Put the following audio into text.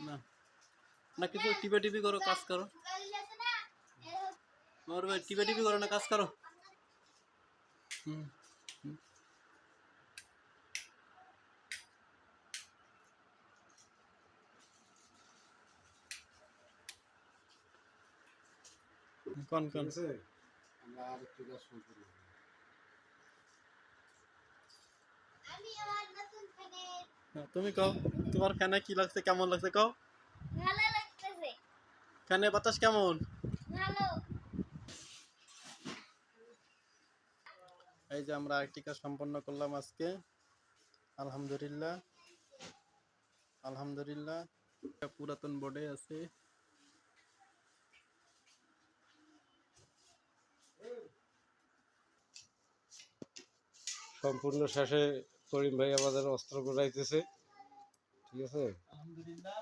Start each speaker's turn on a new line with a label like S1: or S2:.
S1: না না কিছু টিপে টিপি করো, কাজ করো। আমার ভাই টিপে টিপি করো না, কাজ করো। কোন কোন
S2: আমরা আরেকটু কাজ শুরু করি।
S1: তুমি কও, তোমার ফ্যানে কি লাগছে, কেমন লাগছে কও?
S3: ভালো লাগতেছে।
S1: ফ্যানে বাতাস কেমন?
S3: ভালো।
S1: এই যে আমরা আরেকটি কাজ সম্পন্ন করলাম আজকে, আলহামদুলিল্লাহ আলহামদুলিল্লাহ। পুরাতন বোর্ডে আছে।
S2: সম্পূর্ণ শেষে করিম ভাই আমাদের অস্ত্র গোড়াইতেছে, ঠিক আছে।
S1: আলহামদুলিল্লাহ।